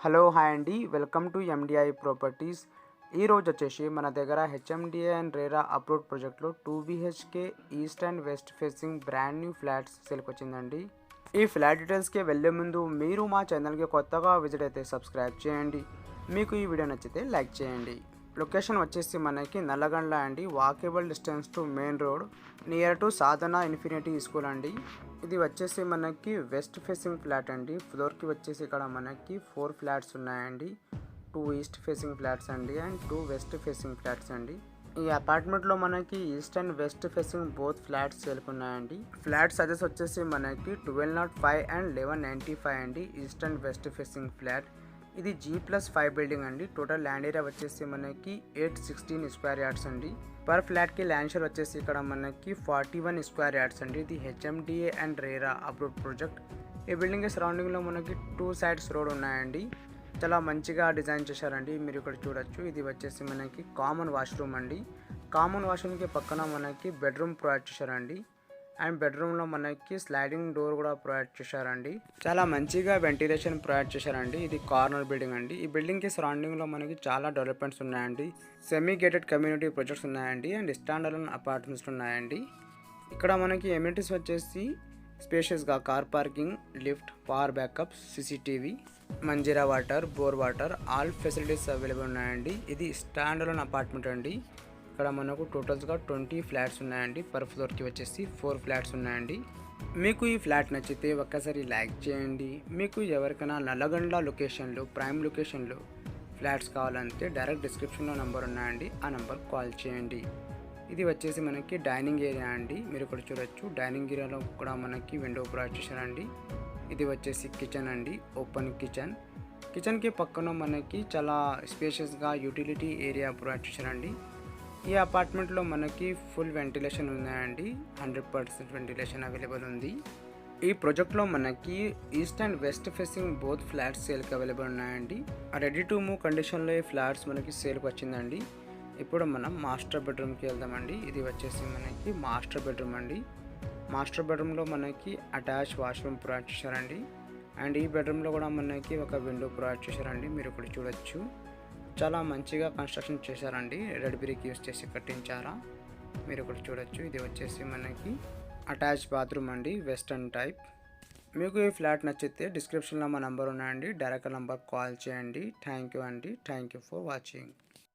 Hello hi అండి, welcome to MDI properties. ఈరోజు వచ్చేసి మన దగ్గర హెచ్ఎండిఏ అండ్ రేరా అప్రూవ్డ్ ప్రాజెక్ట్లో 2 BHK east and west facing brand new flats సేల్కి వచ్చిందండి. ఈ ఫ్లాట్ డీటెయిల్స్కి వెళ్ళే ముందు మీరు మా ఛానల్కి కొత్తగా విజిట్ అయితే సబ్స్క్రైబ్ చేయండి. మీకు ఈ వీడియో నచ్చితే లైక్ చేయండి. లొకేషన్ వచ్చేసి మనకి నల్లగండ్ల అండి, walkable distance to main road, near to Sadhana infinity school అండి. ఇది వచ్చేసి మనకి వెస్ట్ ఫేసింగ్ ఫ్లాట్ అండి. ఫ్లోర్కి వచ్చేసి ఇక్కడ మనకి 4 ఫ్లాట్స్ ఉన్నాయండి. 2 ఈస్ట్ ఫేసింగ్ ఫ్లాట్స్ అండి అండ్ 2 వెస్ట్ ఫేసింగ్ ఫ్లాట్స్ అండి. ఈ అపార్ట్మెంట్లో మనకి east and west facing both flats సేల్కున్నాయండి. ఫ్లాట్ సైజెస్ వచ్చేసి మనకి 1205 అండ్ 1195 అండి. East and west facing flat. ఇది G+5 బిల్డింగ్ అండి. టోటల్ ల్యాండ్ ఏరియా వచ్చేసి మనకి 816 స్క్వేర్ యార్డ్స్ అండి. పర్ ఫ్లాట్కి ల్యాండ్ షేర్ వచ్చేసి ఇక్కడ మనకి 41 స్క్వేర్ యార్డ్స్ అండి. ఇది HMDA and RERA approved project. ఈ బిల్డింగ్ సరౌండింగ్లో మనకి 2 సైడ్స్ రోడ్ ఉన్నాయండి. చాలా మంచిగా డిజైన్ చేశారండి. మీరు ఇక్కడ చూడొచ్చు. ఇది వచ్చేసి మనకి కామన్ వాష్రూమ్ అండి. కామన్ వాష్రూమ్కి పక్కన మనకి బెడ్రూమ్ ప్రొవైడ్ చేశారండి. అండ్ బెడ్రూమ్లో మనకి స్లైడింగ్ డోర్ కూడా ప్రొవైడ్ చేశారండి. చాలా మంచిగా వెంటిలేషన్ ప్రొవైడ్ చేశారండి. ఇది కార్నర్ బిల్డింగ్ అండి. ఈ బిల్డింగ్కి సరౌండింగ్లో మనకి చాలా డెవలప్మెంట్స్ ఉన్నాయండి. సెమీ గేటెడ్ కమ్యూనిటీ ప్రాజెక్ట్స్ ఉన్నాయండి అండ్ స్టాండ్ అలోన్ అపార్ట్మెంట్స్ ఉన్నాయండి. ఇక్కడ మనకి ఎమ్యూనిటీస్ వచ్చేసి స్పేషియస్గా car parking, lift, power backup, CCTV, Manjira water, bore water, all facilities available ఉన్నాయండి. ఇది స్టాండ్ అలోన్ అపార్ట్మెంట్ అండి. ఇక్కడ మనకు టోటల్స్గా 20 ఫ్లాట్స్ ఉన్నాయండి. పర్ ఫ్లోర్కి వచ్చేసి 4 ఫ్లాట్స్ ఉన్నాయండి. మీకు ఈ ఫ్లాట్ నచ్చితే ఒక్కసారి లైక్ చేయండి. మీకు ఎవరికైనా నల్లగండ్ల లొకేషన్లో, ప్రైమ్ లొకేషన్లో ఫ్లాట్స్ కావాలంటే డైరెక్ట్ డిస్క్రిప్షన్లో నెంబర్ ఉన్నాయండి, ఆ నెంబర్ కాల్ చేయండి. ఇది వచ్చేసి మనకి డైనింగ్ ఏరియా అండి. మీరు ఇక్కడ చూడొచ్చు. డైనింగ్ ఏరియాలో కూడా మనకి విండో ప్రొవైడ్ చేశారండి. ఇది వచ్చేసి కిచెన్ అండి, ఓపెన్ కిచెన్. కిచెన్కి పక్కన మనకి చాలా స్పేషియస్గా యూటిలిటీ ఏరియా ప్రొవైడ్ చేశారండి. ఈ అపార్ట్మెంట్లో మనకి ఫుల్ వెంటిలేషన్ ఉన్నాయండి. 100% వెంటిలేషన్ అవైలబుల్ ఉంది. ఈ ప్రాజెక్ట్లో మనకి east and west facing both flats సేల్కి అవైలబుల్ ఉన్నాయండి. రెడీ టు మూవ్ కండిషన్లో ఈ ఫ్లాట్స్ మనకి సేల్కి వచ్చిందండి. ఇప్పుడు మనం మాస్టర్ బెడ్రూమ్కి వెళ్దామండి. ఇది వచ్చేసి మనకి మాస్టర్ బెడ్రూమ్ అండి. మాస్టర్ బెడ్రూమ్లో మనకి అటాచ్ వాష్రూమ్ ప్రొవైడ్ చేశారండి. అండ్ ఈ బెడ్రూమ్లో కూడా మనకి ఒక విండో ప్రొవైడ్ చేశారండి. మీరు ఇక్కడ చూడొచ్చు. చాలా మంచిగా కన్స్ట్రక్షన్ చేశారండి. రెడ్ బ్రిక్ యూస్ చేసి కట్టించారా. మీరు ఇక్కడ చూడొచ్చు. ఇది వచ్చేసి మనకి అటాచ్ బాత్రూమ్ అండి, వెస్టర్న్ టైప్. మీకు ఈ ఫ్లాట్ నచ్చితే డిస్క్రిప్షన్లో మా నెంబర్ ఉన్నాయండి, డైరెక్ట్ నెంబర్ కాల్ చేయండి. థ్యాంక్ యూ అండి. Thank you for watching.